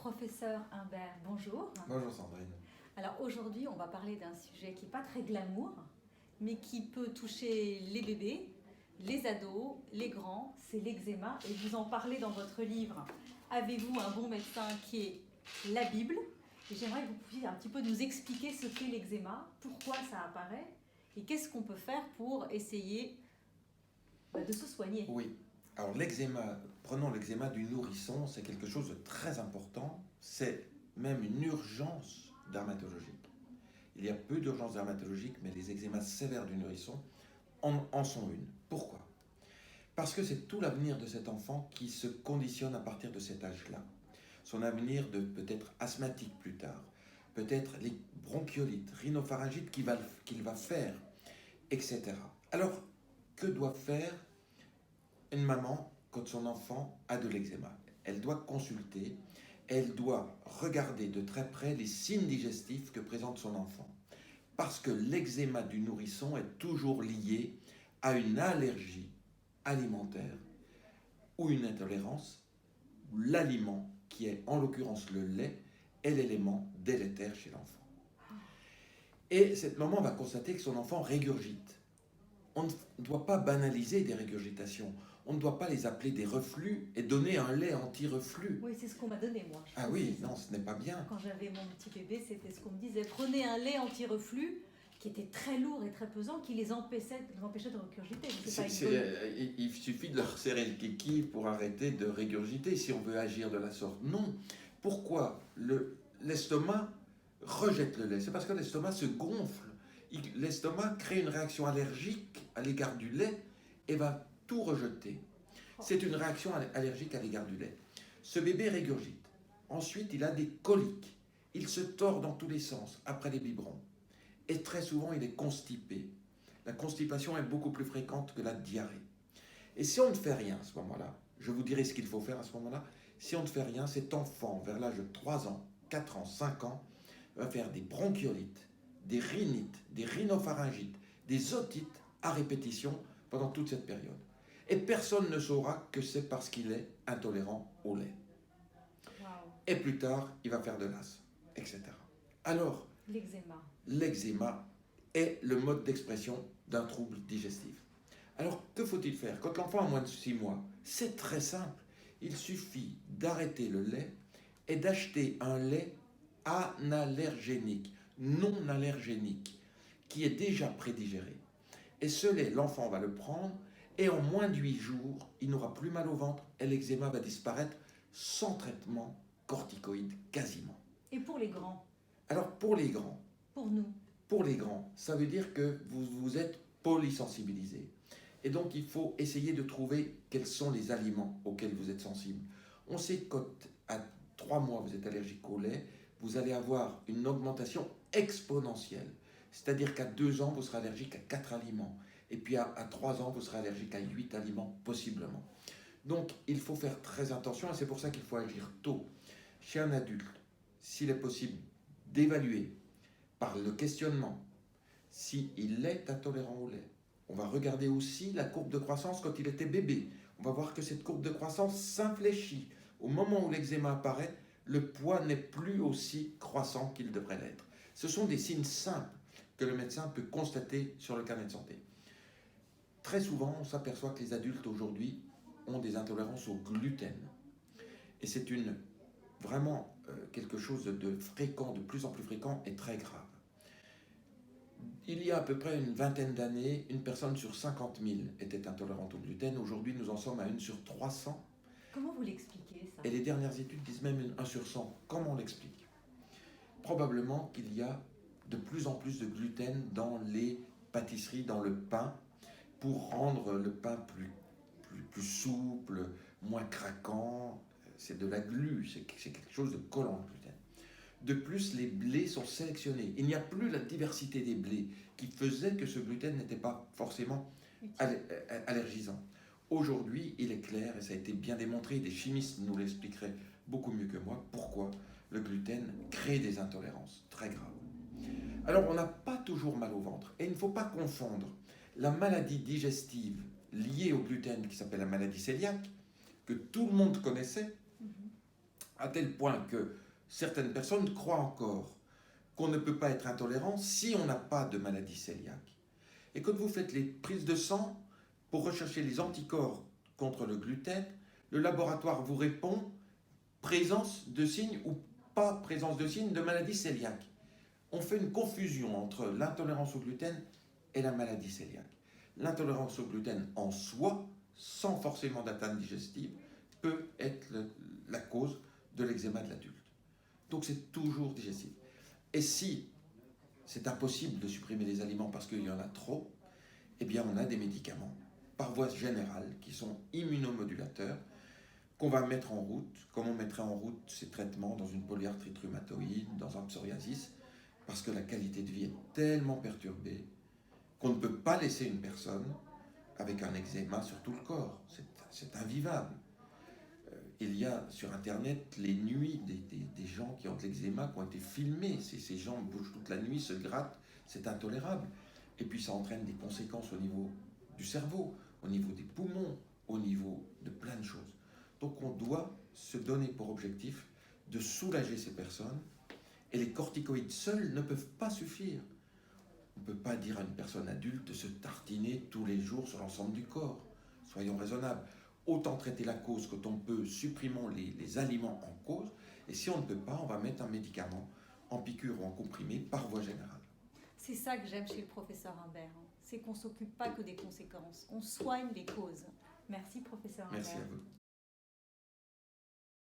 Professeur Humbert, bonjour. Bonjour Sandrine. Alors aujourd'hui, on va parler d'un sujet qui n'est pas très glamour, mais qui peut toucher les bébés, les ados, les grands, c'est l'eczéma. Et vous en parlez dans votre livre « Avez-vous un bon médecin ?» qui est la Bible. Et j'aimerais que vous puissiez un petit peu nous expliquer ce qu'est l'eczéma, pourquoi ça apparaît, et qu'est-ce qu'on peut faire pour essayer de se soigner. Oui, alors l'eczéma, prenons l'eczéma du nourrisson, c'est quelque chose de très important, c'est même une urgence dermatologique. Il y a peu d'urgences dermatologiques, mais les eczémas sévères du nourrisson en sont une. Pourquoi ? Parce que c'est tout l'avenir de cet enfant qui se conditionne à partir de cet âge-là. Son avenir de peut-être asthmatique plus tard, peut-être les bronchiolites, rhinopharyngites qu'il va faire, etc. Alors, que doit faire une maman quand son enfant a de l'eczéma? Elle doit consulter, elle doit regarder de très près les signes digestifs que présente son enfant. Parce que l'eczéma du nourrisson est toujours lié à une allergie alimentaire ou une intolérance. L'aliment, qui est en l'occurrence le lait, est l'élément délétère chez l'enfant. Et cette maman va constater que son enfant régurgite. On ne doit pas banaliser des régurgitations. On ne doit pas les appeler des reflux et donner un lait anti-reflux. Oui, c'est ce qu'on m'a donné, moi. Ah oui, non, ce n'est pas bien. Quand j'avais mon petit bébé, c'était ce qu'on me disait. Prenez un lait anti-reflux qui était très lourd et très pesant, qui les empêchait de regurgiter. Il suffit de leur serrer le kiki pour arrêter de régurgiter si on veut agir de la sorte. Non. Pourquoi l'estomac rejette le lait? C'est parce que l'estomac se gonfle. L'estomac crée une réaction allergique à l'égard du lait et va tout rejeter. C'est une réaction allergique à l'égard du lait. Ce bébé régurgite. Ensuite, il a des coliques. Il se tord dans tous les sens après les biberons. Et très souvent, il est constipé. La constipation est beaucoup plus fréquente que la diarrhée. Et si on ne fait rien à ce moment-là, je vous dirai ce qu'il faut faire à ce moment-là, si on ne fait rien, cet enfant, vers l'âge de 3 ans, 4 ans, 5 ans, va faire des bronchiolites, des rhinites, des rhinopharyngites, des otites à répétition pendant toute cette période. Et personne ne saura que c'est parce qu'il est intolérant au lait. Wow. Et plus tard, il va faire de l'asthme, etc. Alors, l'eczéma est le mode d'expression d'un trouble digestif. Alors, que faut-il faire? Quand l'enfant a moins de 6 mois, c'est très simple. Il suffit d'arrêter le lait et d'acheter un lait analergénique, non allergénique, qui est déjà prédigéré. Et ce lait, l'enfant va le prendre et en moins de 8 jours, il n'aura plus mal au ventre et l'eczéma va disparaître sans traitement corticoïde quasiment. Et pour les grands? Alors pour les grands, pour les grands, ça veut dire que vous êtes polysensibilisé. Et donc il faut essayer de trouver quels sont les aliments auxquels vous êtes sensible. On sait qu'à 3 mois vous êtes allergique au lait, vous allez avoir une augmentation exponentielle. C'est-à-dire qu'à 2 ans, vous serez allergique à 4 aliments. Et puis à 3 ans, vous serez allergique à 8 aliments, possiblement. Donc, il faut faire très attention et c'est pour ça qu'il faut agir tôt. Chez un adulte, s'il est possible d'évaluer par le questionnement s'il est intolérant au lait. On va regarder aussi la courbe de croissance quand il était bébé. On va voir que cette courbe de croissance s'infléchit. Au moment où l'eczéma apparaît, le poids n'est plus aussi croissant qu'il devrait l'être. Ce sont des signes simples que le médecin peut constater sur le carnet de santé. Très souvent, on s'aperçoit que les adultes aujourd'hui ont des intolérances au gluten. Et c'est vraiment quelque chose de fréquent, de plus en plus fréquent et très grave. Il y a à peu près une vingtaine d'années, une personne sur 50 000 était intolérante au gluten. Aujourd'hui, nous en sommes à 1 sur 300. Comment vous l'expliquez, ça? Et les dernières études disent même 1 sur 100. Comment on l'explique? Probablement qu'il y a de plus en plus de gluten dans les pâtisseries, dans le pain, pour rendre le pain plus souple, moins craquant. C'est de la glu, c'est quelque chose de collant, le gluten. De plus, les blés sont sélectionnés. Il n'y a plus la diversité des blés qui faisait que ce gluten n'était pas forcément allergisant. Aujourd'hui, il est clair, et ça a été bien démontré, des chimistes nous l'expliqueraient beaucoup mieux que moi, pourquoi le gluten crée des intolérances très graves. Alors, on n'a pas toujours mal au ventre. Et il ne faut pas confondre la maladie digestive liée au gluten, qui s'appelle la maladie cœliaque, que tout le monde connaissait, à tel point que certaines personnes croient encore qu'on ne peut pas être intolérant si on n'a pas de maladie cœliaque. Et quand vous faites les prises de sang pour rechercher les anticorps contre le gluten, le laboratoire vous répond présence de signes ou pas présence de signes de maladie cœliaque. On fait une confusion entre l'intolérance au gluten et la maladie cœliaque. L'intolérance au gluten en soi, sans forcément d'atteinte digestive, peut être la cause de l'eczéma de l'adulte. Donc c'est toujours digestif. Et si c'est impossible de supprimer les aliments parce qu'il y en a trop, eh bien on a des médicaments par voie générale qui sont immunomodulateurs qu'on va mettre en route, comme on mettrait en route ces traitements dans une polyarthrite rhumatoïde, dans un psoriasis, parce que la qualité de vie est tellement perturbée qu'on ne peut pas laisser une personne avec un eczéma sur tout le corps. C'est invivable. Il y a sur Internet les nuits des gens qui ont de l'eczéma qui ont été filmés. Ces gens bougent toute la nuit, se grattent, c'est intolérable. Et puis ça entraîne des conséquences au niveau du cerveau, au niveau des poumons, au niveau de plein de choses. Donc on doit se donner pour objectif de soulager ces personnes. Et les corticoïdes seuls ne peuvent pas suffire. On ne peut pas dire à une personne adulte de se tartiner tous les jours sur l'ensemble du corps. Soyons raisonnables. Autant traiter la cause quand on peut, supprimons les aliments en cause. Et si on ne peut pas, on va mettre un médicament en piqûre ou en comprimé par voie générale. C'est ça que j'aime chez le professeur Humbert. C'est qu'on ne s'occupe pas que des conséquences, on soigne les causes. Merci professeur Humbert. Merci à vous.